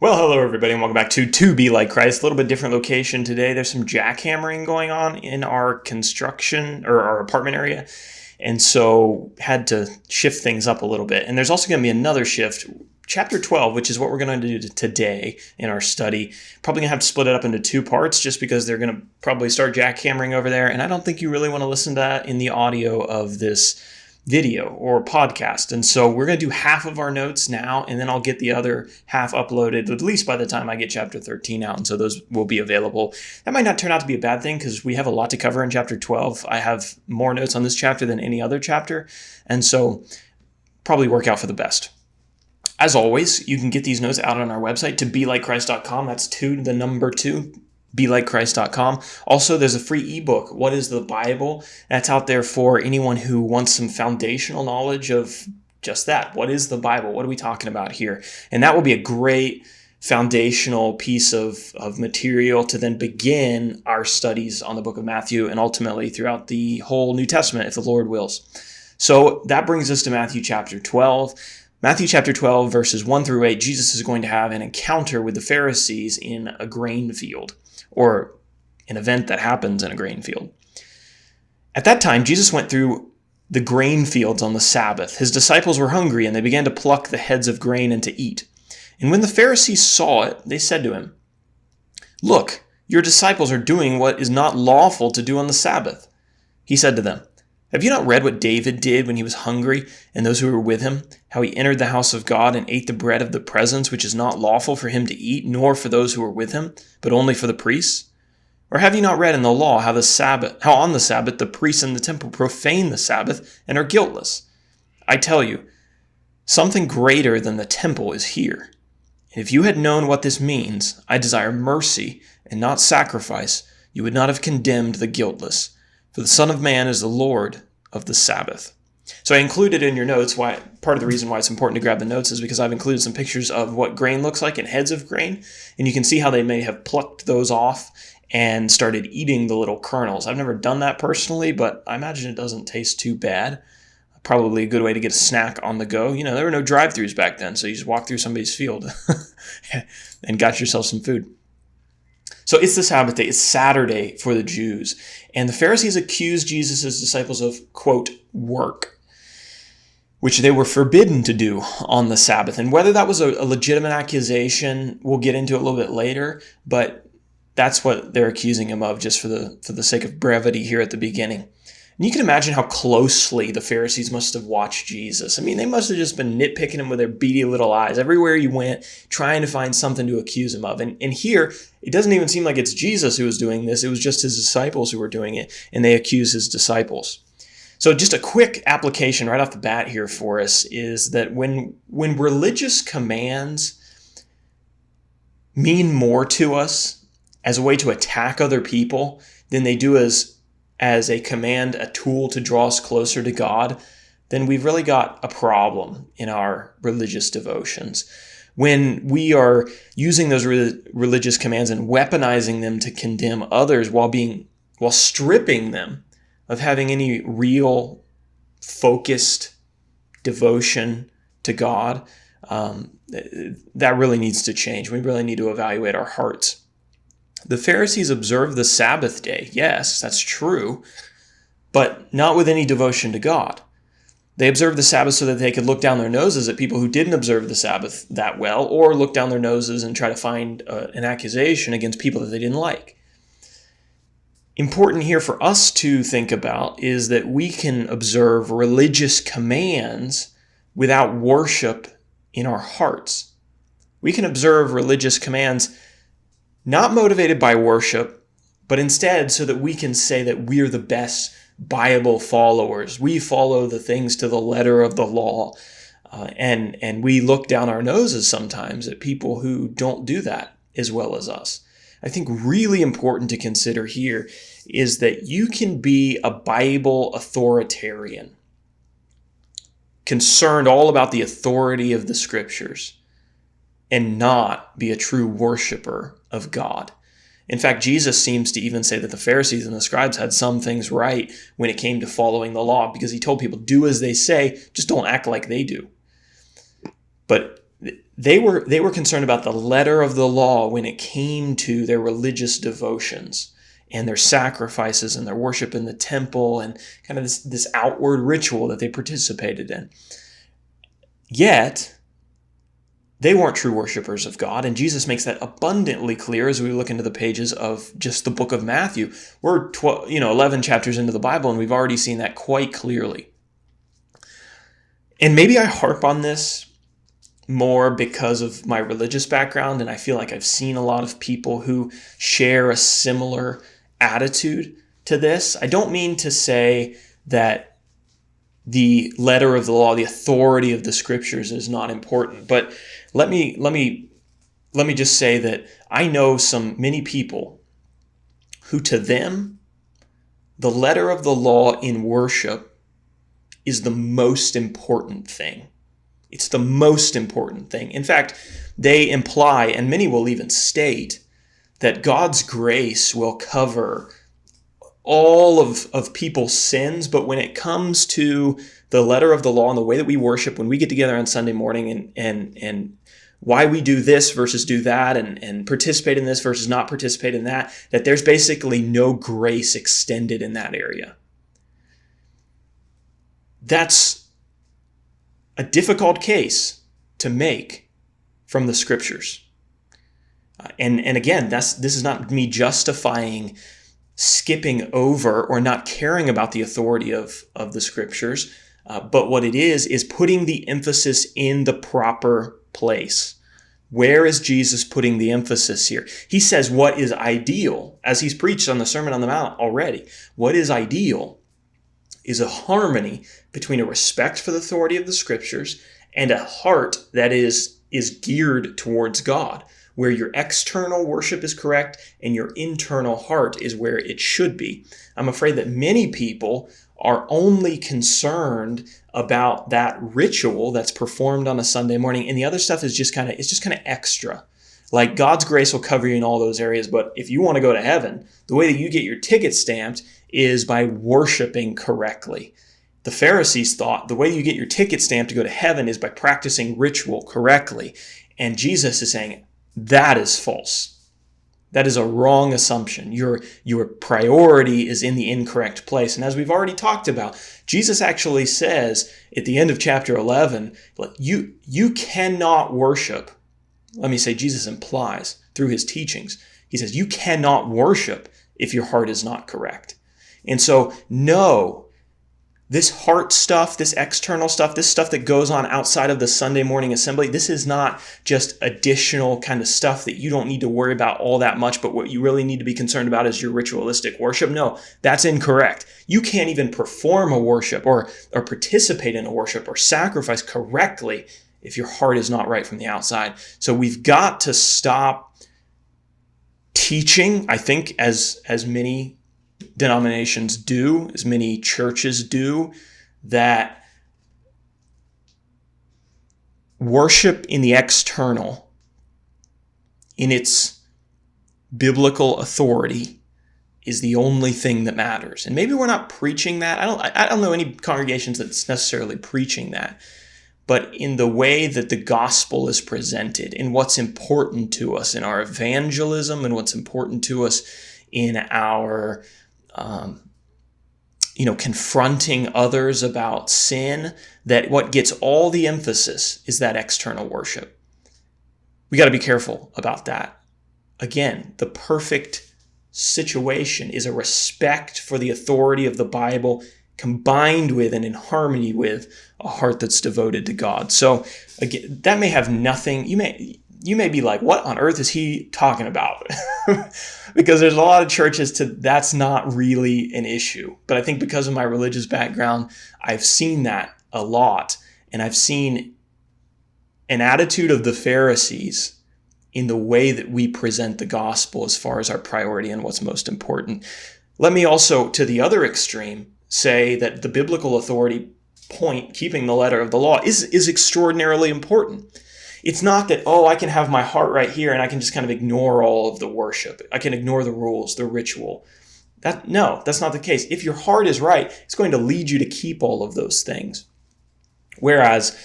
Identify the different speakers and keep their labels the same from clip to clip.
Speaker 1: Well, hello everybody, and welcome back to 2BeLikeChrist. A little bit different location today. There's some jackhammering going on in our construction or our apartment area, and so had to shift things up a little bit. And there's also going to be another shift, chapter 12, which is what we're going to do today in our study. Probably going to have to split it up into two parts just because they're going to probably start jackhammering over there, and I don't think you really want to listen to that in the audio of this video or podcast. And so we're going to do half of our notes now, and then I'll get the other half uploaded at least by the time I get chapter 13 out. And so those will be available. That might not turn out to be a bad thing because we have a lot to cover in chapter 12. I have more notes on this chapter than any other chapter. And so probably work out for the best. As always, you can get these notes out on our website, 2BeLikeChrist.com. That's 2, the number 2. BeLikeChrist.com. Also, there's a free ebook, What is the Bible? That's out there for anyone who wants some foundational knowledge of just that. What is the Bible? What are we talking about here? And that will be a great foundational piece of material to then begin our studies on the book of Matthew and ultimately throughout the whole New Testament, if the Lord wills. So that brings us to Matthew chapter 12. Matthew chapter 12, verses 1 through 8, Jesus is going to have an encounter with the Pharisees in a grain field, or an event that happens in a grain field. At that time, Jesus went through the grain fields on the Sabbath. His disciples were hungry, and they began to pluck the heads of grain and to eat. And when the Pharisees saw it, they said to him, "Look, your disciples are doing what is not lawful to do on the Sabbath." He said to them, "Have you not read what David did when he was hungry, and those who were with him, how he entered the house of God and ate the bread of the presence, which is not lawful for him to eat, nor for those who were with him, but only for the priests? Or have you not read in the law how on the Sabbath the priests in the temple profane the Sabbath and are guiltless? I tell you, something greater than the temple is here. And if you had known what this means, I desire mercy and not sacrifice, you would not have condemned the guiltless. For the Son of Man is the Lord of the Sabbath." So I included in your notes, part of the reason why it's important to grab the notes is because I've included some pictures of what grain looks like and heads of grain. And you can see how they may have plucked those off and started eating the little kernels. I've never done that personally, but I imagine it doesn't taste too bad. Probably a good way to get a snack on the go. You know, there were no drive-thrus back then, so you just walk through somebody's field and got yourself some food. So it's the Sabbath day. It's Saturday for the Jews. And the Pharisees accused Jesus' disciples of, quote, work, which they were forbidden to do on the Sabbath. And whether that was a legitimate accusation, we'll get into a little bit later, but that's what they're accusing him of just for the sake of brevity here at the beginning. And you can imagine how closely the Pharisees must have watched Jesus. I mean, they must have just been nitpicking him with their beady little eyes everywhere he went, trying to find something to accuse him of. And here, it doesn't even seem like it's Jesus who was doing this. It was just his disciples who were doing it, and they accuse his disciples. So just a quick application right off the bat here for us is that when religious commands mean more to us as a way to attack other people than they do as a command, a tool to draw us closer to God, then we've really got a problem in our religious devotions. When we are using those religious commands and weaponizing them to condemn others while stripping them of having any real focused devotion to God, that really needs to change. We really need to evaluate our hearts. The Pharisees observed the Sabbath day. Yes, that's true, but not with any devotion to God. They observed the Sabbath so that they could look down their noses at people who didn't observe the Sabbath that well, or look down their noses and try to find an accusation against people that they didn't like. Important here for us to think about is that we can observe religious commands without worship in our hearts. We can observe religious commands not motivated by worship, but instead so that we can say that we're the best Bible followers. We follow the things to the letter of the law. And we look down our noses sometimes at people who don't do that as well as us. I think really important to consider here is that you can be a Bible authoritarian, concerned all about the authority of the scriptures, and not be a true worshiper of God. In fact, Jesus seems to even say that the Pharisees and the scribes had some things right when it came to following the law, because he told people, do as they say, just don't act like they do. But They were concerned about the letter of the law when it came to their religious devotions and their sacrifices and their worship in the temple and kind of this outward ritual that they participated in. Yet, they weren't true worshipers of God, and Jesus makes that abundantly clear as we look into the pages of just the book of Matthew. We're 11 chapters into the Bible, and we've already seen that quite clearly. And maybe I harp on this more because of my religious background, and I feel like I've seen a lot of people who share a similar attitude to this. I don't mean to say that the letter of the law, the authority of the scriptures is not important, but let me just say that I know many people who, to them, the letter of the law in worship is the most important thing. It's the most important thing. In fact, they imply, and many will even state, that God's grace will cover all of people's sins, but when it comes to the letter of the law and the way that we worship, when we get together on Sunday morning and why we do this versus do that and participate in this versus not participate in that there's basically no grace extended in that area. That's a difficult case to make from the scriptures. And again, this is not me justifying skipping over or not caring about the authority of the scriptures, but what it is putting the emphasis in the proper place. Where is Jesus putting the emphasis here? He says what is ideal, as he's preached on the Sermon on the Mount already. What is ideal is a harmony between a respect for the authority of the scriptures and a heart that is geared towards God, where your external worship is correct and your internal heart is where it should be. I'm afraid that many people are only concerned about that ritual that's performed on a Sunday morning, and the other stuff is just kind of extra. Like, God's grace will cover you in all those areas, but if you want to go to heaven, the way that you get your ticket stamped is by worshiping correctly. The Pharisees thought the way you get your ticket stamped to go to heaven is by practicing ritual correctly. And Jesus is saying, that is false. That is a wrong assumption. Your priority is in the incorrect place. And as we've already talked about, Jesus actually says at the end of chapter 11, you cannot worship. Let me say, Jesus implies through his teachings, he says, you cannot worship if your heart is not correct. And so, no, this heart stuff, this external stuff, this stuff that goes on outside of the Sunday morning assembly, this is not just additional kind of stuff that you don't need to worry about all that much, but what you really need to be concerned about is your ritualistic worship. No, that's incorrect. You can't even perform a worship or participate in a worship or sacrifice correctly if your heart is not right from the outside. So we've got to stop teaching, I think, as many denominations do, as many churches do, that worship in the external, in its biblical authority, is the only thing that matters. And maybe we're not preaching that. I don't know any congregations that's necessarily preaching that. But in the way that the gospel is presented, in what's important to us in our evangelism and what's important to us in our confronting others about sin, that what gets all the emphasis is that external worship. We got to be careful about that. Again, the perfect situation is a respect for the authority of the Bible combined with and in harmony with a heart that's devoted to God. So again, that may have nothing, you may be like, what on earth is he talking about? Because there's a lot of churches that's not really an issue. But I think because of my religious background, I've seen that a lot. And I've seen an attitude of the Pharisees in the way that we present the gospel as far as our priority and what's most important. Let me also, to the other extreme, say that the biblical authority point, keeping the letter of the law, is extraordinarily important. It's not that, I can have my heart right here and I can just kind of ignore all of the worship. I can ignore the rules, the ritual. No, that's not the case. If your heart is right, it's going to lead you to keep all of those things. Whereas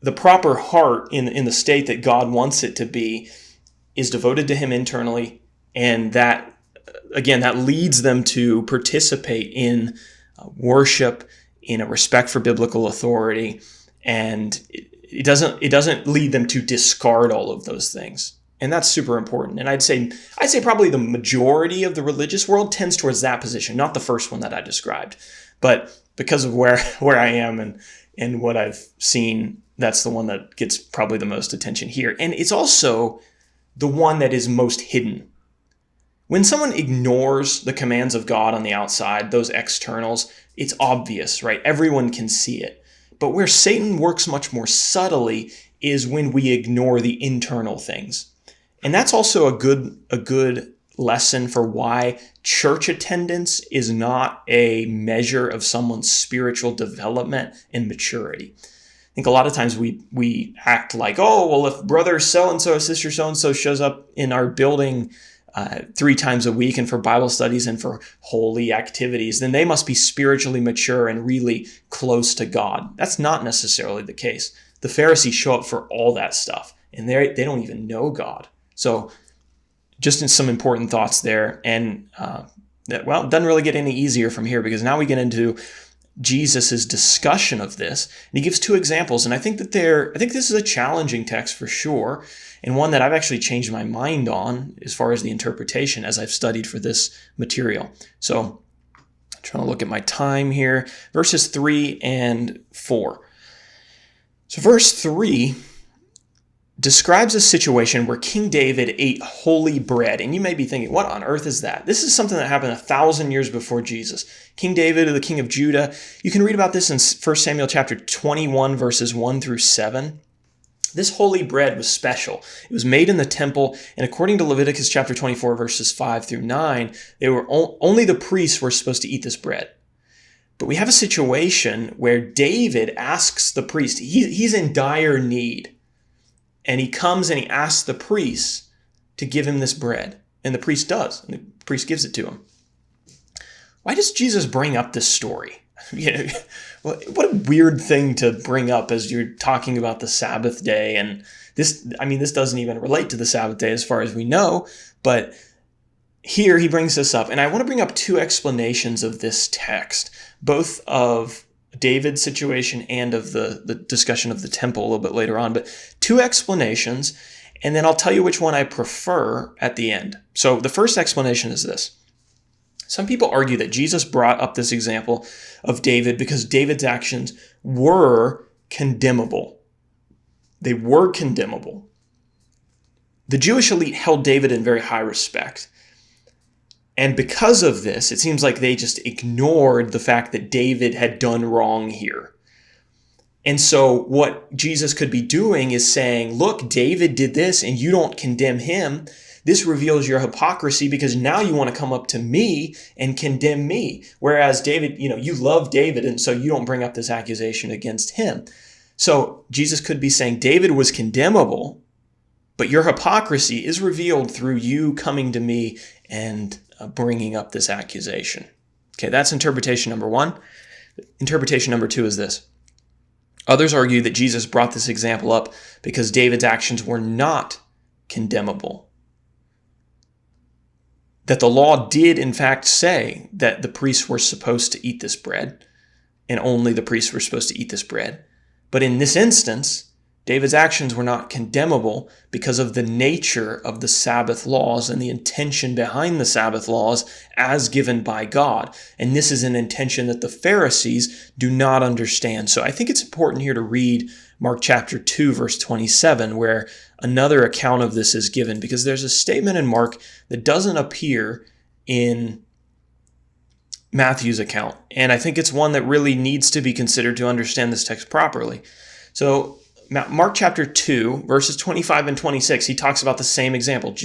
Speaker 1: the proper heart in the state that God wants it to be is devoted to him internally, and that, again, that leads them to participate in worship, in a respect for biblical authority, and it doesn't lead them to discard all of those things. And that's super important. And I'd say probably the majority of the religious world tends towards that position, not the first one that I described. But because of where I am and what I've seen, that's the one that gets probably the most attention here. And it's also the one that is most hidden. When someone ignores the commands of God on the outside, those externals, it's obvious, right? Everyone can see it. But where Satan works much more subtly is when we ignore the internal things. And that's also a good lesson for why church attendance is not a measure of someone's spiritual development and maturity. I think a lot of times we act like, oh, well, if brother so-and-so or sister so-and-so shows up in our building 3 times a week and for Bible studies and for holy activities, then they must be spiritually mature and really close to God. That's not necessarily the case. The Pharisees show up for all that stuff, and they don't even know God. So just in some important thoughts there. And, it doesn't really get any easier from here, because now we get into Jesus's discussion of this. And he gives 2 examples. And I think this is a challenging text for sure, and one that I've actually changed my mind on as far as the interpretation as I've studied for this material. So I'm trying to look at my time here. Verses 3 and 4. So verse 3 describes a situation where King David ate holy bread. And you may be thinking, what on earth is that? This is something that happened 1,000 years before Jesus. King David, the king of Judah. You can read about this in 1 Samuel chapter 21, verses 1 through 7. This holy bread was special. It was made in the temple, and according to Leviticus chapter 24, verses 5 through 9, only the priests were supposed to eat this bread. But we have a situation where David asks the priest, he's in dire need. And he comes and he asks the priest to give him this bread. And the priest does. And the priest gives it to him. Why does Jesus bring up this story? What a weird thing to bring up as you're talking about the Sabbath day. And this doesn't even relate to the Sabbath day as far as we know. But here he brings this up. And I want to bring up 2 explanations of this text, both of David's situation and of the discussion of the temple a little bit later on, but 2 explanations, and then I'll tell you which one I prefer at the end. So the first explanation is this. Some people argue that Jesus brought up this example of David because David's actions were condemnable. They were condemnable. The Jewish elite held David in very high respect. And because of this, it seems like they just ignored the fact that David had done wrong here. And so what Jesus could be doing is saying, look, David did this and you don't condemn him. This reveals your hypocrisy, because now you want to come up to me and condemn me. Whereas David, you love David, and so you don't bring up this accusation against him. So Jesus could be saying David was condemnable, but your hypocrisy is revealed through you coming to me and bringing up this accusation. Okay, that's interpretation number 1. Interpretation number 2 is this. Others argue that Jesus brought this example up because David's actions were not condemnable. That the law did, in fact, say that the priests were supposed to eat this bread, and only the priests were supposed to eat this bread. But in this instance, David's actions were not condemnable because of the nature of the Sabbath laws and the intention behind the Sabbath laws as given by God. And this is an intention that the Pharisees do not understand. So I think it's important here to read Mark chapter 2, verse 27, where another account of this is given, because there's a statement in Mark that doesn't appear in Matthew's account. And I think it's one that really needs to be considered to understand this text properly. So Mark chapter 2, verses 25 and 26, he talks about the same example.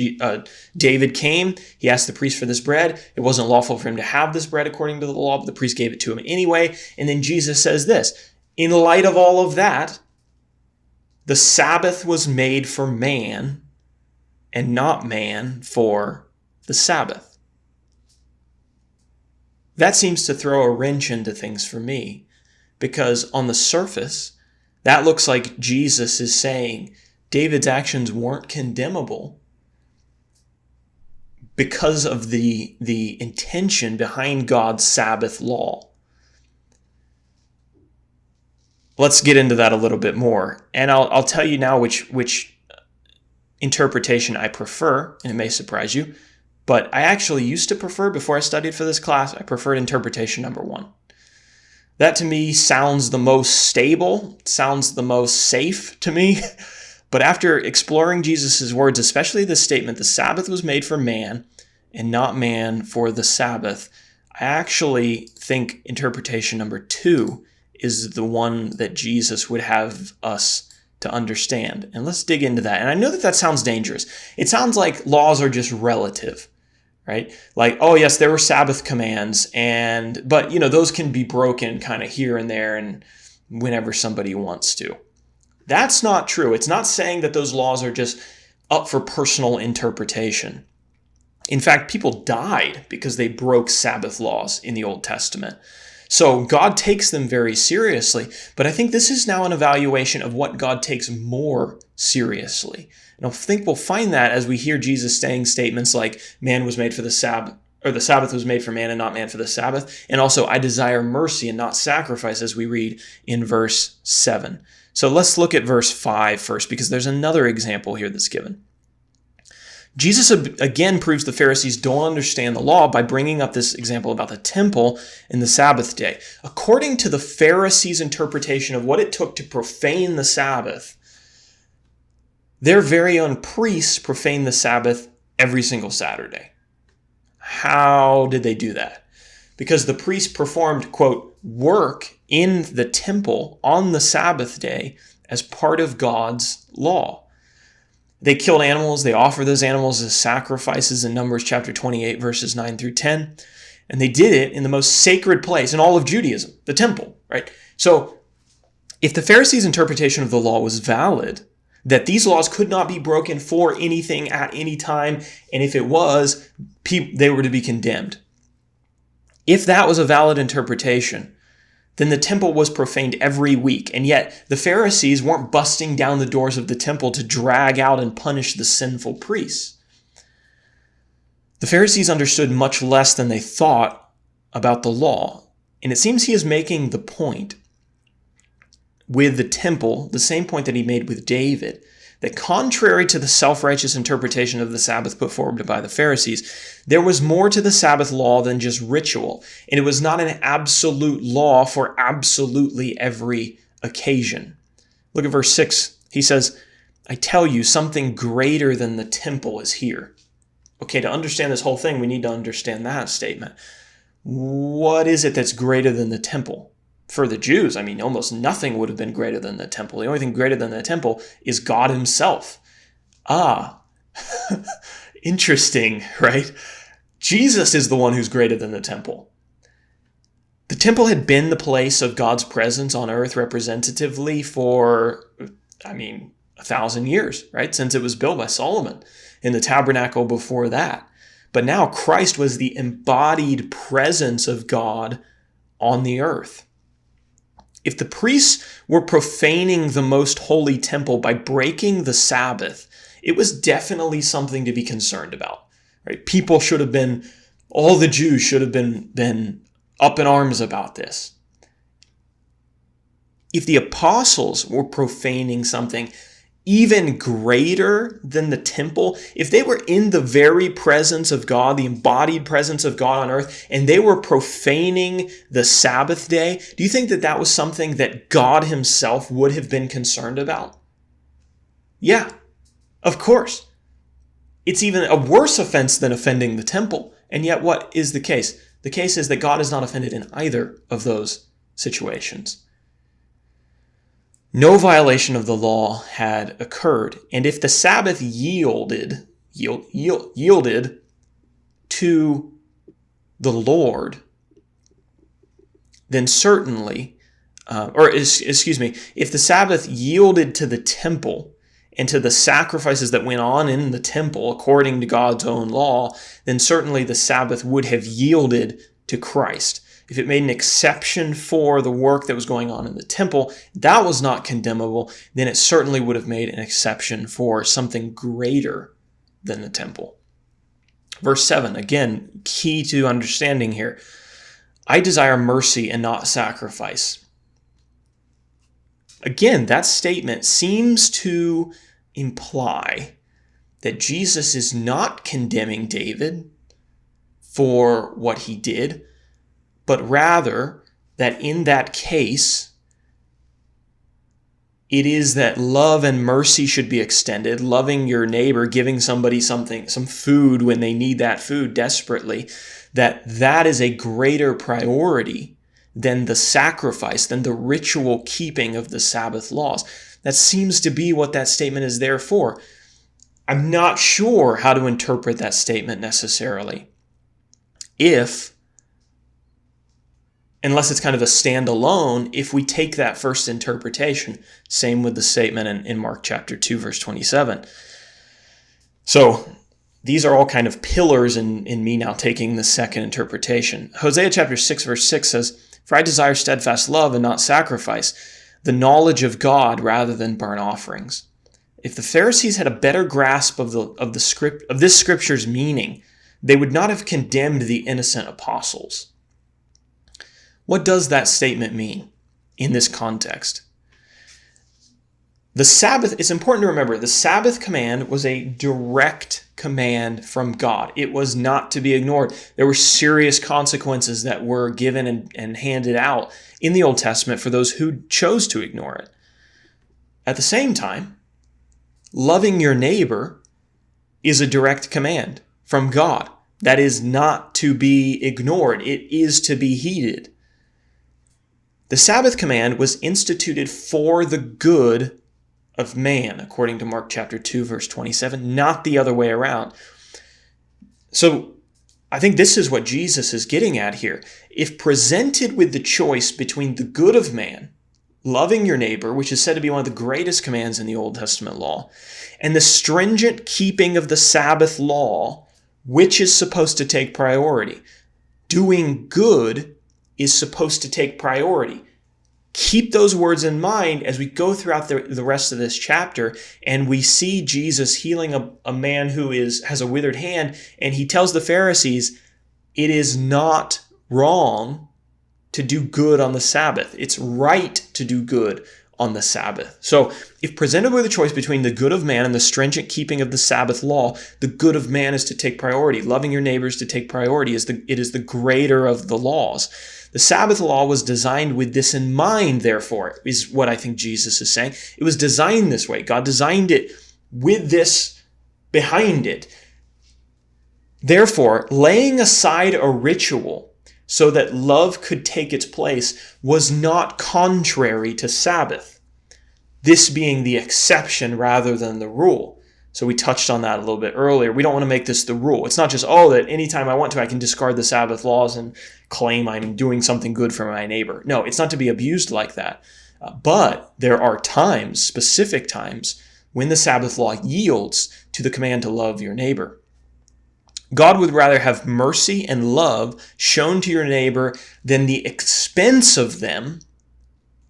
Speaker 1: David came, he asked the priest for this bread. It wasn't lawful for him to have this bread according to the law, but the priest gave it to him anyway. And then Jesus says this, in light of all of that, the Sabbath was made for man and not man for the Sabbath. That seems to throw a wrench into things for me, because on the surface, That looks like Jesus is saying David's actions weren't condemnable because of the intention behind God's Sabbath law. Let's get into that a little bit more. And I'll tell you now which interpretation I prefer, and it may surprise you, but I actually used to prefer, before I studied for this class, I preferred interpretation number 1. That to me sounds the most stable, sounds the most safe to me. But after exploring Jesus' words, especially this statement, the Sabbath was made for man and not man for the Sabbath, I actually think interpretation number 2 is the one that Jesus would have us to understand. And let's dig into that. And I know that sounds dangerous. It sounds like laws are just relative, right? Like, oh yes, there were Sabbath commands, but those can be broken kind of here and there and whenever somebody wants to. That's not true. It's not saying that those laws are just up for personal interpretation. In fact, people died because they broke Sabbath laws in the Old Testament. So God takes them very seriously, but I think this is now an evaluation of what God takes more seriously. And I think we'll find that as we hear Jesus saying statements like, man was made for the Sabbath, or the Sabbath was made for man and not man for the Sabbath. And also, I desire mercy and not sacrifice, as we read in verse 7. So let's look at verse 5 first, because there's another example here that's given. Jesus again proves the Pharisees don't understand the law by bringing up this example about the temple and the Sabbath day. According to the Pharisees' interpretation of what it took to profane the Sabbath, their very own priests profane the Sabbath every single Saturday. How did they do that? Because the priests performed, quote, work in the temple on the Sabbath day as part of God's law. They killed animals. They offered those animals as sacrifices in Numbers chapter 28, verses 9 through 10. And they did it in the most sacred place in all of Judaism, the temple, right? So if the Pharisees' interpretation of the law was valid, that these laws could not be broken for anything at any time, and if it was, they were to be condemned. If that was a valid interpretation, then the temple was profaned every week, and yet the Pharisees weren't busting down the doors of the temple to drag out and punish the sinful priests. The Pharisees understood much less than they thought about the law, and it seems he is making the point with the temple, the same point that he made with David, that contrary to the self-righteous interpretation of the Sabbath put forward by the Pharisees, there was more to the Sabbath law than just ritual, and it was not an absolute law for absolutely every occasion. Look at verse 6. He says, I tell you, something greater than the temple is here. Okay, to understand this whole thing, we need to understand that statement. What is it that's greater than the temple? For the Jews, almost nothing would have been greater than the temple. The only thing greater than the temple is God himself. Interesting, right? Jesus is the one who's greater than the temple. The temple had been the place of God's presence on earth representatively for, 1,000 years, right? Since it was built by Solomon, and the tabernacle before that. But now Christ was the embodied presence of God on the earth. If the priests were profaning the most holy temple by breaking the Sabbath, it was definitely something to be concerned about. Right? All the Jews should have been up in arms about this. If the apostles were profaning something even greater than the temple, if they were in the very presence of God, the embodied presence of God on earth, and they were profaning the Sabbath day, do you think that that was something that God himself would have been concerned about? Yeah, of course. It's even a worse offense than offending the temple. And yet what is the case? The case is that God is not offended in either of those situations. No violation of the law had occurred, and if the Sabbath yielded to the Lord, then certainly, if the Sabbath yielded to the temple and to the sacrifices that went on in the temple according to God's own law, then certainly the Sabbath would have yielded to Christ. if it made an exception for the work that was going on in the temple, that was not condemnable, then it certainly would have made an exception for something greater than the temple. Verse 7, again, key to understanding here. I desire mercy and not sacrifice. Again, that statement seems to imply that Jesus is not condemning David for what he did, but rather that in that case, it is that love and mercy should be extended, loving your neighbor, giving somebody something, some food when they need that food desperately, that is a greater priority than the sacrifice, than the ritual keeping of the Sabbath laws. That seems to be what that statement is there for. I'm not sure how to interpret that statement necessarily. Unless it's kind of a standalone, if we take that first interpretation. Same with the statement in Mark chapter 2, verse 27. So these are all kind of pillars in me now taking the second interpretation. Hosea chapter 6, verse 6 says, "For I desire steadfast love and not sacrifice, the knowledge of God rather than burnt offerings." If the Pharisees had a better grasp of this scripture's meaning, they would not have condemned the innocent apostles. What does that statement mean in this context? The Sabbath, it's important to remember, the Sabbath command was a direct command from God. It was not to be ignored. There were serious consequences that were given and handed out in the Old Testament for those who chose to ignore it. At the same time, loving your neighbor is a direct command from God. That is not to be ignored. It is to be heeded. The Sabbath command was instituted for the good of man, according to Mark chapter 2, verse 27, not the other way around. So I think this is what Jesus is getting at here. If presented with the choice between the good of man, loving your neighbor, which is said to be one of the greatest commands in the Old Testament law, and the stringent keeping of the Sabbath law, which is supposed to take priority? Doing good is supposed to take priority. Keep those words in mind as we go throughout the rest of this chapter, and we see Jesus healing a man who has a withered hand, and he tells the Pharisees, it is not wrong to do good on the Sabbath. It's right to do good on the Sabbath. So if presented with a choice between the good of man and the stringent keeping of the Sabbath law, the good of man is to take priority. Loving your neighbors to take priority. It is the greater of the laws. The Sabbath law was designed with this in mind, therefore, is what I think Jesus is saying. It was designed this way. God designed it with this behind it. Therefore, laying aside a ritual so that love could take its place was not contrary to Sabbath, this being the exception rather than the rule. So we touched on that a little bit earlier. We don't want to make this the rule. It's not just, that anytime I want to, I can discard the Sabbath laws and claim I'm doing something good for my neighbor. No, it's not to be abused like that. But there are times, specific times, when the Sabbath law yields to the command to love your neighbor. God would rather have mercy and love shown to your neighbor than the expense of them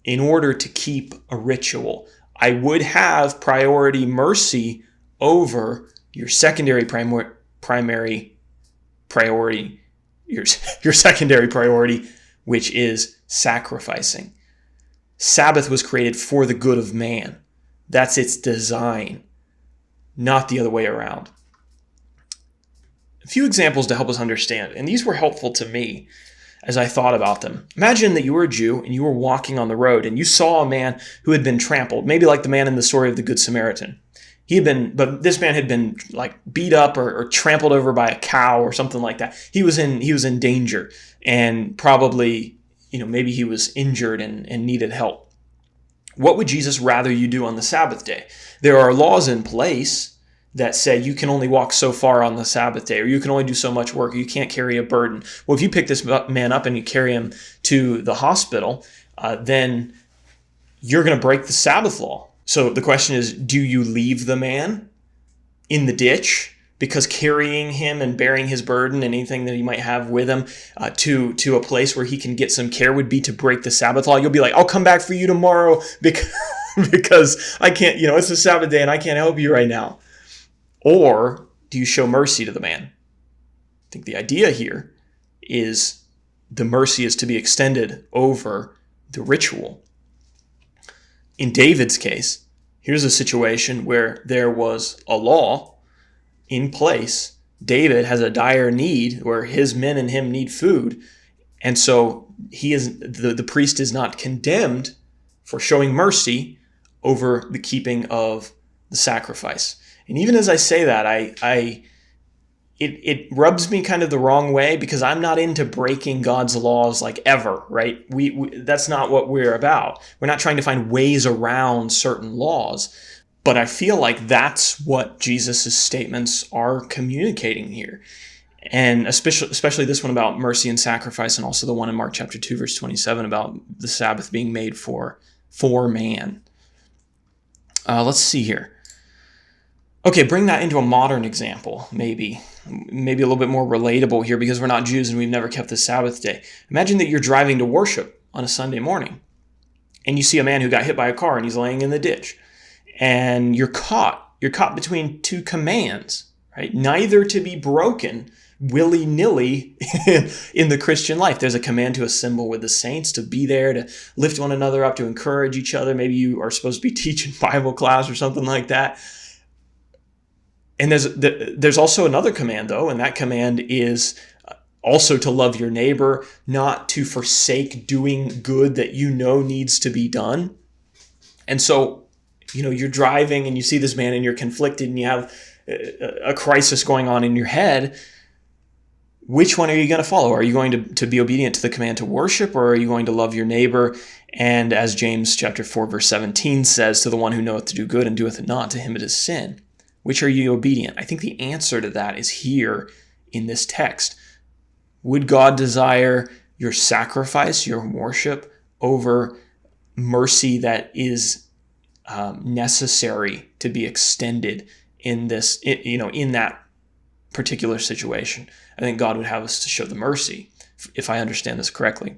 Speaker 1: in order to keep a ritual. I would have priority mercy over your secondary primary priority, your secondary priority, which is sacrificing. Sabbath was created for the good of man. That's its design, not the other way around. A few examples to help us understand, and these were helpful to me as I thought about them. Imagine that you were a Jew and you were walking on the road and you saw a man who had been trampled, maybe like the man in the story of the Good Samaritan. But this man had been like beat up or trampled over by a cow or something like that. He was in danger, and probably, maybe he was injured and needed help. What would Jesus rather you do on the Sabbath day? There are laws in place that say you can only walk so far on the Sabbath day, or you can only do so much work, or you can't carry a burden. Well, if you pick this man up and you carry him to the hospital, then you're going to break the Sabbath law. So the question is, do you leave the man in the ditch because carrying him and bearing his burden and anything that he might have with him to a place where he can get some care would be to break the Sabbath law. You'll be like, I'll come back for you tomorrow because I can't, it's a Sabbath day and I can't help you right now. Or do you show mercy to the man? I think the idea here is the mercy is to be extended over the ritual. In David's case, here's a situation where there was a law in place. David has a dire need where his men and him need food. And so the priest is not condemned for showing mercy over the keeping of the sacrifice. And even as I say that, it rubs me kind of the wrong way because I'm not into breaking God's laws like ever, right? That's not what we're about. We're not trying to find ways around certain laws. But I feel like that's what Jesus' statements are communicating here. And especially this one about mercy and sacrifice, and also the one in Mark chapter 2, verse 27 about the Sabbath being made for man. Let's see here. Okay, bring that into a modern example, maybe a little bit more relatable here because we're not Jews and we've never kept the Sabbath day. Imagine that you're driving to worship on a Sunday morning and you see a man who got hit by a car and he's laying in the ditch. And you're caught between two commands, right? Neither to be broken willy-nilly in the Christian life. There's a command to assemble with the saints, to be there, to lift one another up, to encourage each other. Maybe you are supposed to be teaching Bible class or something like that. And there's also another command, though, and that command is also to love your neighbor, not to forsake doing good that needs to be done. And so, you're driving and you see this man and you're conflicted and you have a crisis going on in your head. Which one are you going to follow? Are you going to be obedient to the command to worship, or are you going to love your neighbor? And as James chapter 4, verse 17 says, to the one who knoweth to do good and doeth it not, to him it is sin. Which are you obedient? I think the answer to that is here in this text. Would God desire your sacrifice, your worship, over mercy that is necessary to be extended in this, in that particular situation? I think God would have us to show the mercy, if I understand this correctly.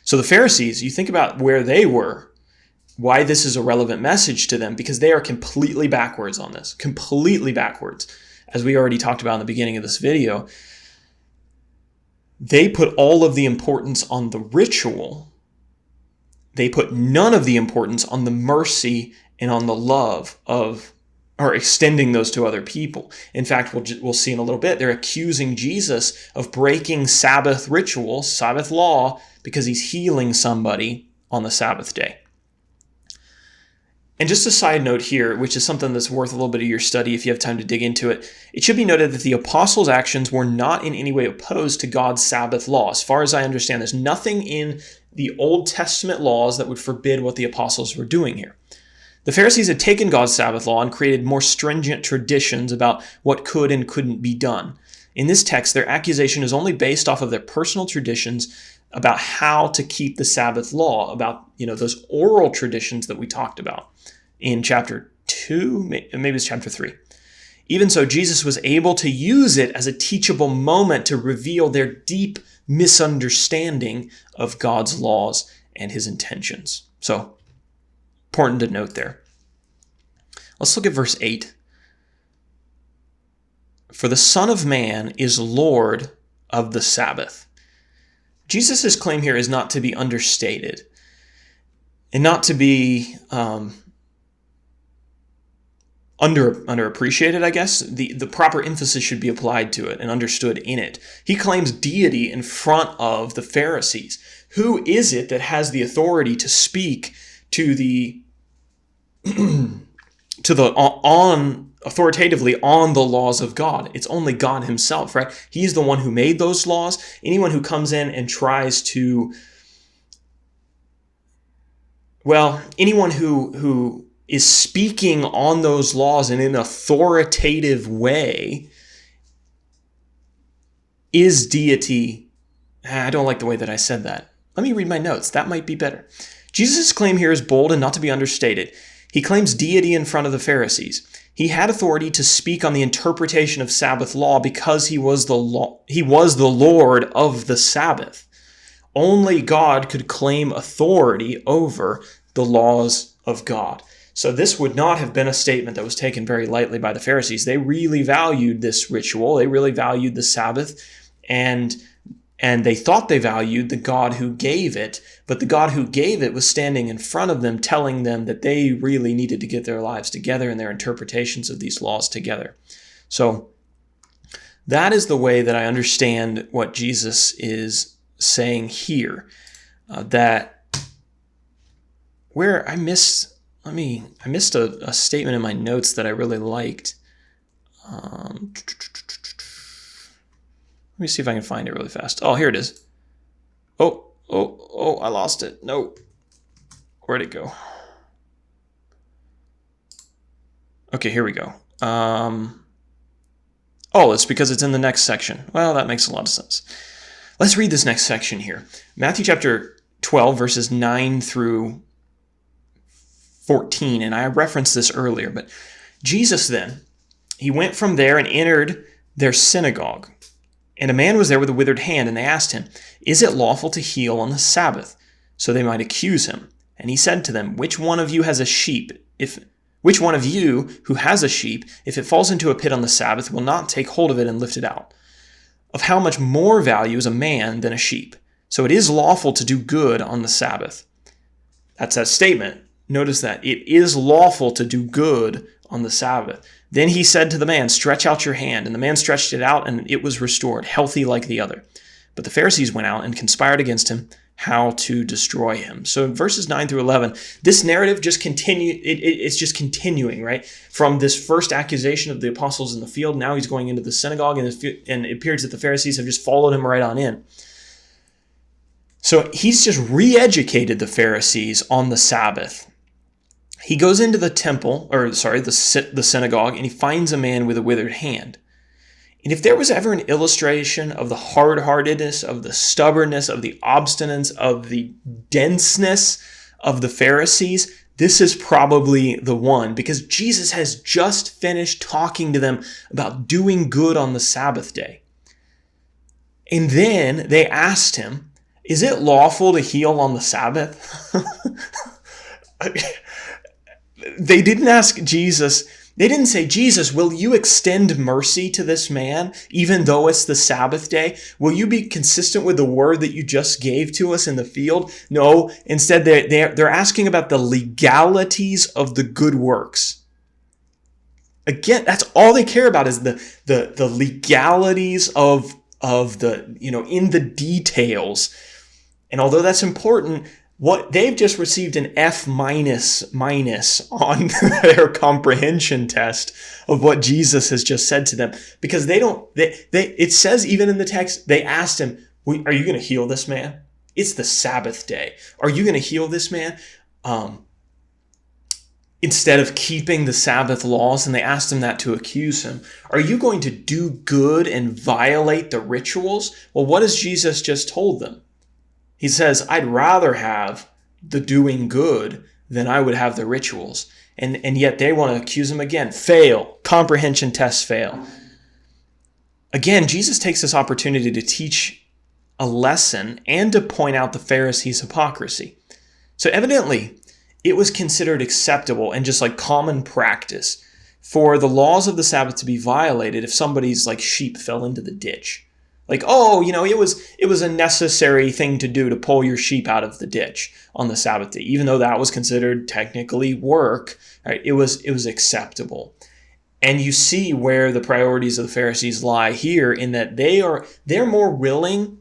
Speaker 1: So the Pharisees, you think about where they were, why this is a relevant message to them, because they are completely backwards on this, completely backwards. As we already talked about in the beginning of this video, they put all of the importance on the ritual. They put none of the importance on the mercy and on the love or extending those to other people. In fact, we'll see in a little bit, they're accusing Jesus of breaking Sabbath ritual, Sabbath law, because he's healing somebody on the Sabbath day. And just a side note here, which is something that's worth a little bit of your study if you have time to dig into it, it should be noted that the apostles' actions were not in any way opposed to God's Sabbath law. As far as I understand, there's nothing in the Old Testament laws that would forbid what the apostles were doing here. The Pharisees had taken God's Sabbath law and created more stringent traditions about what could and couldn't be done. In this text, their accusation is only based off of their personal traditions about how to keep the Sabbath law, about those oral traditions that we talked about in chapter 2, maybe it's chapter 3. Even so, Jesus was able to use it as a teachable moment to reveal their deep misunderstanding of God's laws and his intentions. So, important to note there. Let's look at verse 8. For the Son of Man is Lord of the Sabbath. Jesus' claim here is not to be understated and not to be underappreciated, I guess. The proper emphasis should be applied to it and understood in it. He claims deity in front of the Pharisees. Who is it that has the authority to speak authoritatively on the laws of God? It's only God himself, right? He's the one who made those laws. Anyone who comes in and tries to, anyone who is speaking on those laws in an authoritative way is deity. I don't like the way that I said that. Let me read my notes. That might be better. Jesus' claim here is bold and not to be understated. He claims deity in front of the Pharisees. He had authority to speak on the interpretation of Sabbath law because he was the Lord of the Sabbath. Only God could claim authority over the laws of God. So this would not have been a statement that was taken very lightly by the Pharisees. They really valued this ritual. They really valued the Sabbath, and they thought they valued the God who gave it, but the God who gave it was standing in front of them, telling them that they really needed to get their lives together and their interpretations of these laws together. So that is the way that I understand what Jesus is saying here. That where I missed a statement in my notes that I really liked. Let me see if I can find it really fast. Oh, here it is. Oh, I lost it. No. Where'd it go? Okay, here we go. It's because it's in the next section. Well, that makes a lot of sense. Let's read this next section here. Matthew chapter 12, verses 9 through 14. And I referenced this earlier, but Jesus then, he went from there and entered their synagogue. And a man was there with a withered hand, and they asked him, "Is it lawful to heal on the Sabbath?" So they might accuse him. And he said to them, Which one of you who has a sheep, if it falls into a pit on the Sabbath, will not take hold of it and lift it out? Of how much more value is a man than a sheep? So it is lawful to do good on the Sabbath. That's that statement. Notice that. It is lawful to do good on the Sabbath. Then he said to the man, "Stretch out your hand." And the man stretched it out, and it was restored, healthy like the other. But the Pharisees went out and conspired against him how to destroy him. So in verses 9 through 11, this narrative just it's just continuing, right? From this first accusation of the apostles in the field, now he's going into the synagogue, and it appears that the Pharisees have just followed him right on in. So he's just re-educated the Pharisees on the Sabbath. He goes into the the synagogue, and he finds a man with a withered hand. And if there was ever an illustration of the hard-heartedness, of the stubbornness, of the obstinance, of the denseness of the Pharisees, this is probably the one, because Jesus has just finished talking to them about doing good on the Sabbath day. And then they asked him, "Is it lawful to heal on the Sabbath?" They didn't ask Jesus. They didn't say, "Jesus, will you extend mercy to this man, even though it's the Sabbath day? Will you be consistent with the word that you just gave to us in the field?" No, instead they're asking about the legalities of the good works. Again, that's all they care about, is the legalities of the, in the details. And although that's important, what they've just received an F minus on their comprehension test of what Jesus has just said to them, because it says even in the text, they asked him, "Are you going to heal this man? It's the Sabbath day. Are you going to heal this man?" Instead of keeping the Sabbath laws, and they asked him that to accuse him. "Are you going to do good and violate the rituals?" Well, what has Jesus just told them? He says, "I'd rather have the doing good than I would have the rituals." And yet they want to accuse him again. Fail. Comprehension tests fail. Again, Jesus takes this opportunity to teach a lesson and to point out the Pharisees' hypocrisy. So evidently, it was considered acceptable and just like common practice for the laws of the Sabbath to be violated if somebody's sheep fell into the ditch. It was a necessary thing to do to pull your sheep out of the ditch on the Sabbath day, even though that was considered technically work. Right? It was acceptable. And you see where the priorities of the Pharisees lie here, in that they're more willing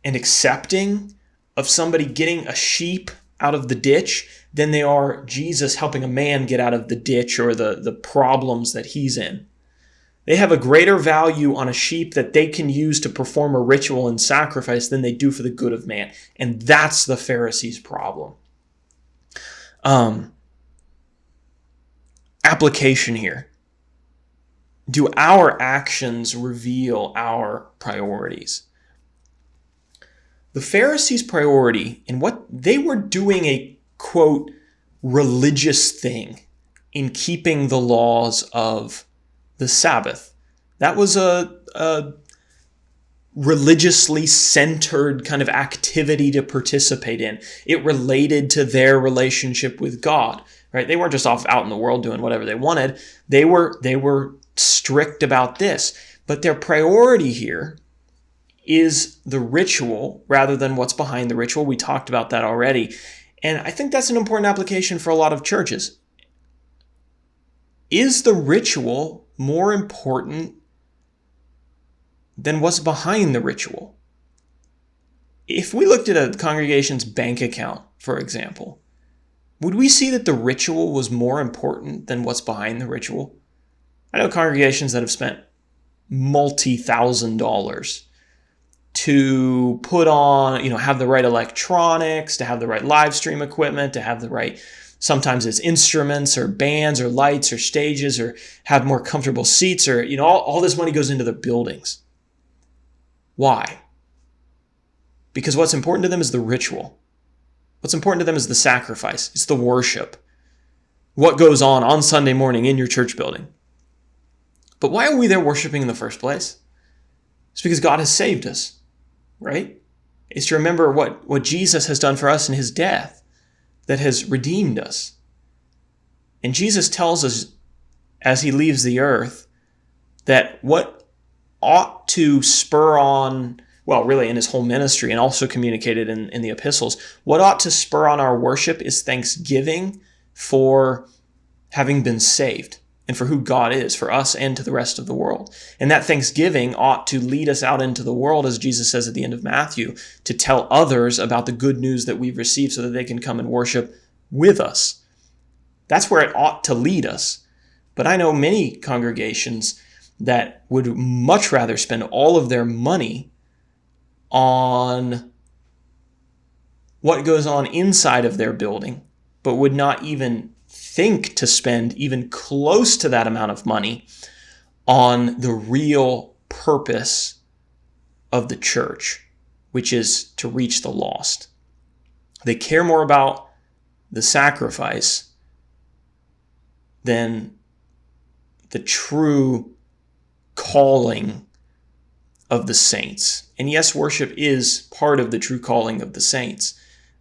Speaker 1: and accepting of somebody getting a sheep out of the ditch than they are Jesus helping a man get out of the ditch or the problems that he's in. They have a greater value on a sheep that they can use to perform a ritual and sacrifice than they do for the good of man. And that's the Pharisees' problem. Application here. Do our actions reveal our priorities? The Pharisees' priority in what they were doing, a quote, religious thing. in keeping the laws of the Sabbath. That was a religiously centered kind of activity to participate in. It related to their relationship with God, right? They weren't just off out in the world doing whatever they wanted. They were strict about this. But their priority here is the ritual rather than what's behind the ritual. We talked about that already. And I think that's an important application for a lot of churches. Is the ritual more important than what's behind the ritual? If we looked at a congregation's bank account, for example, would we see that the ritual was more important than what's behind the ritual? I know congregations that have spent multi-$1,000s to put on, have the right electronics, to have the right live stream equipment, to have the right, sometimes it's instruments or bands or lights or stages, or have more comfortable seats, or, all this money goes into the buildings. Why? Because what's important to them is the ritual. What's important to them is the sacrifice. It's the worship. What goes on Sunday morning in your church building. But why are we there worshiping in the first place? It's because God has saved us, right? It's to remember what Jesus has done for us in his death that has redeemed us. And Jesus tells us as he leaves the earth that what ought to spur on, well, really in his whole ministry and also communicated in the epistles, what ought to spur on our worship is thanksgiving for having been saved and for who God is for us and to the rest of the world. And that thanksgiving ought to lead us out into the world, as Jesus says at the end of Matthew, to tell others about the good news that we've received so that they can come and worship with us. That's where it ought to lead us. But I know many congregations that would much rather spend all of their money on what goes on inside of their building, but would not even think to spend even close to that amount of money on the real purpose of the church, which is to reach the lost. They care more about the sacrifice than the true calling of the saints. And yes, worship is part of the true calling of the saints.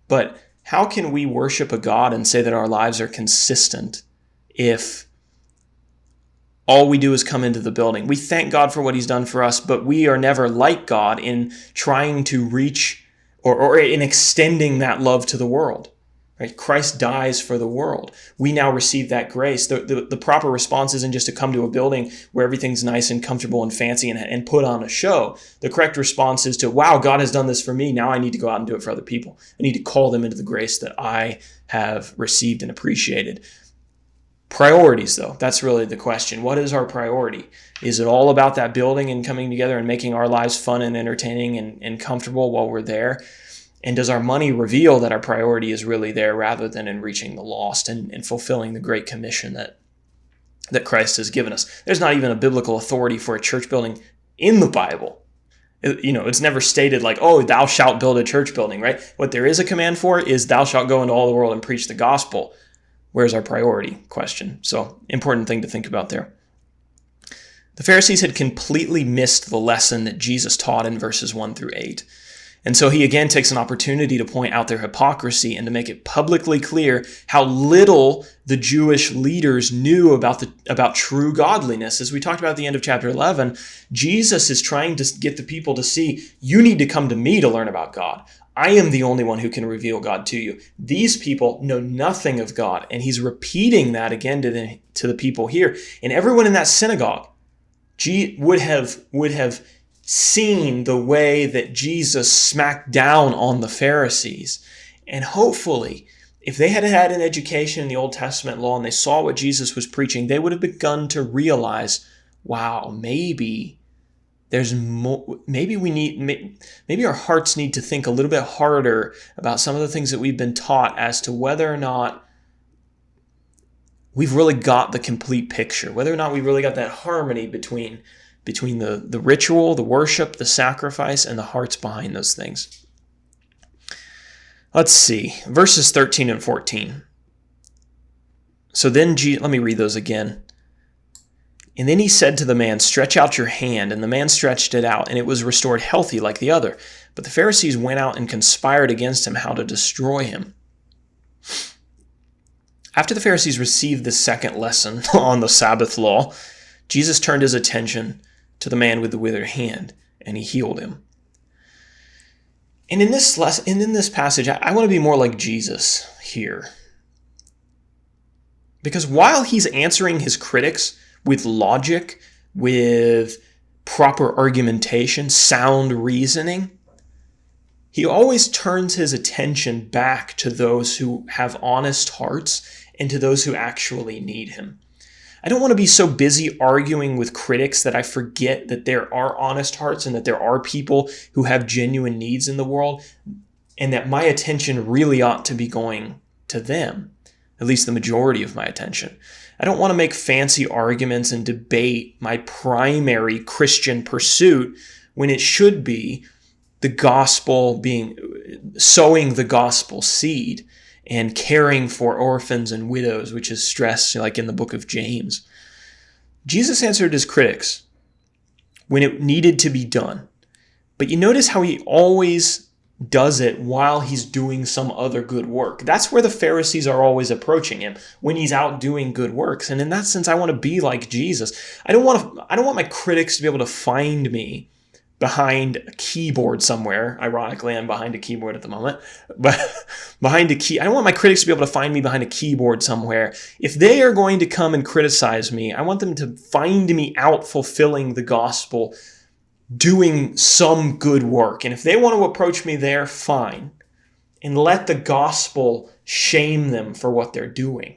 Speaker 1: But how can we worship a God and say that our lives are consistent if all we do is come into the building? We thank God for what he's done for us, but we are never like God in trying to reach or in extending that love to the world. Right? Christ dies for the world. We now receive that grace. The proper response isn't just to come to a building where everything's nice and comfortable and fancy and put on a show. The correct response is to, wow, God has done this for me. Now I need to go out and do it for other people. I need to call them into the grace that I have received and appreciated. Priorities, though, that's really the question. What is our priority? Is it all about that building and coming together and making our lives fun and entertaining and comfortable while we're there? And does our money reveal that our priority is really there rather than in reaching the lost and fulfilling the great commission that Christ has given us? There's not even a biblical authority for a church building in the Bible. It's never stated like, oh, thou shalt build a church building, right? What there is a command for is thou shalt go into all the world and preach the gospel. Where's our priority? Question. So, important thing to think about there. The Pharisees had completely missed the lesson that Jesus taught in verses 1 through 8. And so he again takes an opportunity to point out their hypocrisy and to make it publicly clear how little the Jewish leaders knew about true godliness. As we talked about at the end of chapter 11, Jesus is trying to get the people to see, you need to come to me to learn about God. I am the only one who can reveal God to you. These people know nothing of God. And he's repeating that again to the people here. And everyone in that synagogue would have seen the way that Jesus smacked down on the Pharisees. And hopefully, if they had had an education in the Old Testament law and they saw what Jesus was preaching, they would have begun to realize, wow, maybe there's more, maybe our hearts need to think a little bit harder about some of the things that we've been taught as to whether or not we've really got the complete picture, whether or not we really got that harmony between the ritual, the worship, the sacrifice, and the hearts behind those things. Let's see, verses 13 and 14. So then, let me read those again. And then he said to the man, "Stretch out your hand." And the man stretched it out, and it was restored healthy like the other. But the Pharisees went out and conspired against him how to destroy him. After the Pharisees received the second lesson on the Sabbath law, Jesus turned his attention to the man with the withered hand, and he healed him. And in this lesson, and in this passage, I want to be more like Jesus here. Because while he's answering his critics with logic, with proper argumentation, sound reasoning, he always turns his attention back to those who have honest hearts and to those who actually need him. I don't want to be so busy arguing with critics that I forget that there are honest hearts and that there are people who have genuine needs in the world, and that my attention really ought to be going to them, at least the majority of my attention. I don't want to make fancy arguments and debate my primary Christian pursuit when it should be the gospel, sowing the gospel seed and caring for orphans and widows, which is stressed like in the book of James. Jesus answered his critics when it needed to be done. But you notice how he always does it while he's doing some other good work. That's where the Pharisees are always approaching him, when he's out doing good works. And in that sense, I want to be like Jesus. I don't want my critics to be able to find me behind a keyboard somewhere. Ironically, I'm behind a keyboard at the moment, but I don't want my critics to be able to find me behind a keyboard somewhere. If they are going to come and criticize me, I want them to find me out fulfilling the gospel, doing some good work. And if they want to approach me there, fine. And let the gospel shame them for what they're doing.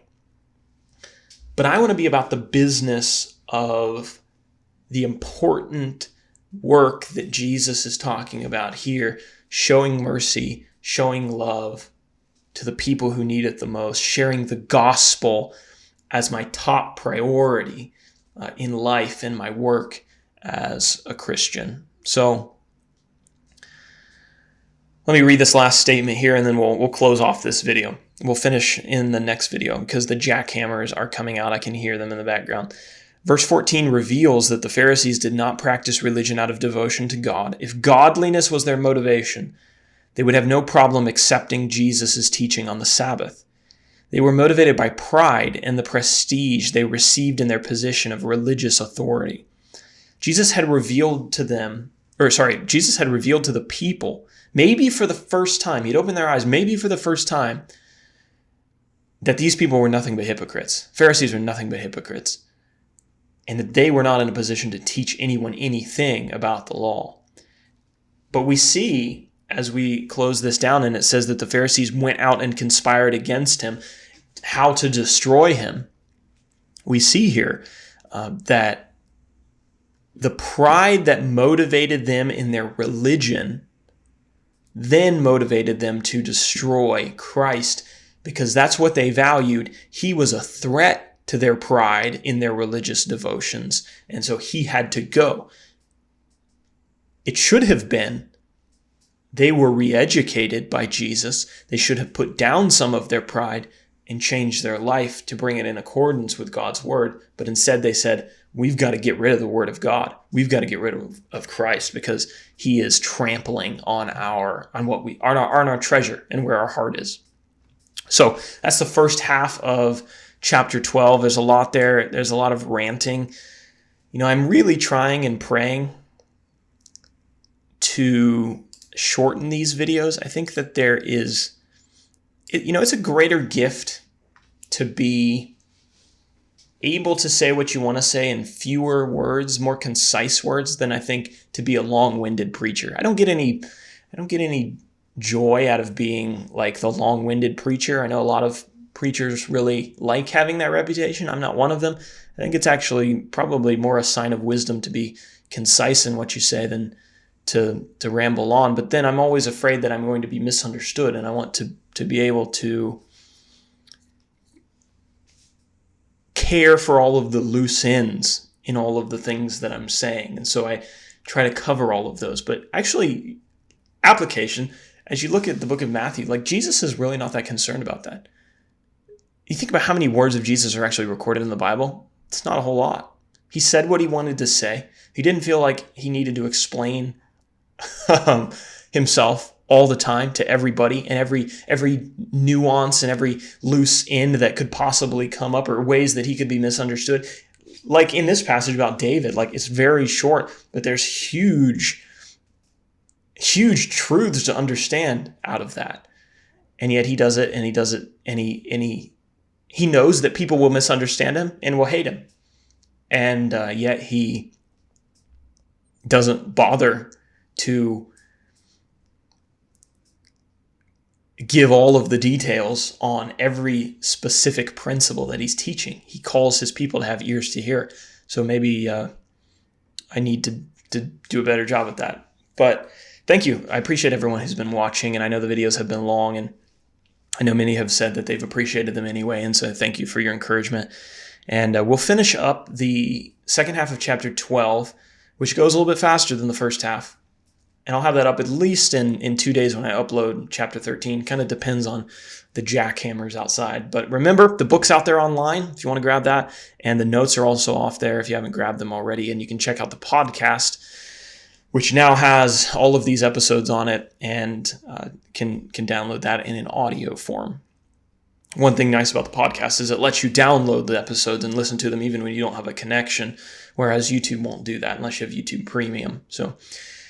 Speaker 1: But I want to be about the business of the important work that Jesus is talking about here, showing mercy, showing love to the people who need it the most, sharing the gospel as my top priority in life and my work as a Christian. So let me read this last statement here, and then we'll close off this video. We'll finish in the next video because the jackhammers are coming out. I can hear them in the background. Verse 14 reveals that the Pharisees did not practice religion out of devotion to God. If godliness was their motivation, they would have no problem accepting Jesus' teaching on the Sabbath. They were motivated by pride and the prestige they received in their position of religious authority. Jesus had revealed to the people, maybe for the first time, he'd opened their eyes, maybe for the first time, that these people were nothing but hypocrites. Pharisees were nothing but hypocrites. And that they were not in a position to teach anyone anything about the law. But we see, as we close this down, and it says that the Pharisees went out and conspired against him, how to destroy him. We see here that the pride that motivated them in their religion then motivated them to destroy Christ, because that's what they valued. He was a threat to their pride in their religious devotions, and so he had to go. It should have been they were re-educated by Jesus. They should have put down some of their pride and changed their life to bring it in accordance with God's word. But instead they said, we've got to get rid of the word of God. We've got to get rid of Christ, because he is trampling on our treasure and where our heart is. So that's the first half of chapter 12. There's a lot there. There's a lot of ranting. I'm really trying and praying to shorten these videos. I think that there is, it's a greater gift to be able to say what you want to say in fewer words, more concise words, than I think to be a long-winded preacher. I don't get any joy out of being like the long-winded preacher. I know a lot of preachers really like having that reputation. I'm not one of them. I think it's actually probably more a sign of wisdom to be concise in what you say than to ramble on. But then I'm always afraid that I'm going to be misunderstood, and I want to be able to care for all of the loose ends in all of the things that I'm saying. And so I try to cover all of those. But actually, application, as you look at the book of Matthew, like Jesus is really not that concerned about that. you think about how many words of Jesus are actually recorded in the Bible, it's not a whole lot. He said what he wanted to say. He didn't feel like he needed to explain himself all the time to everybody, and every nuance and every loose end that could possibly come up, or ways that he could be misunderstood. Like in this passage about David, like it's very short, but there's huge truths to understand out of that. And yet he does it, and he does it, and he knows that people will misunderstand him and will hate him. And yet he doesn't bother to give all of the details on every specific principle that he's teaching. He calls his people to have ears to hear. So maybe I need to do a better job at that. But thank you. I appreciate everyone who's been watching, and I know the videos have been long, and I know many have said that they've appreciated them anyway, and so thank you for your encouragement. And we'll finish up the second half of chapter 12, which goes a little bit faster than the first half. And I'll have that up at least in 2 days when I upload chapter 13. Kind of depends on the jackhammers outside. But remember, the book's out there online if you want to grab that. And the notes are also off there if you haven't grabbed them already. And you can check out the podcast, which now has all of these episodes on it, and can download that in an audio form. One thing nice about the podcast is it lets you download the episodes and listen to them even when you don't have a connection, whereas YouTube won't do that unless you have YouTube Premium. So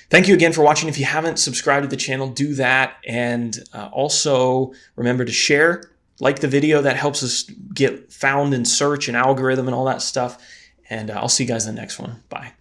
Speaker 1: thank you again for watching. If you haven't subscribed to the channel, do that. And also remember to share, like the video. That helps us get found in search and algorithm and all that stuff. And I'll see you guys in the next one. Bye.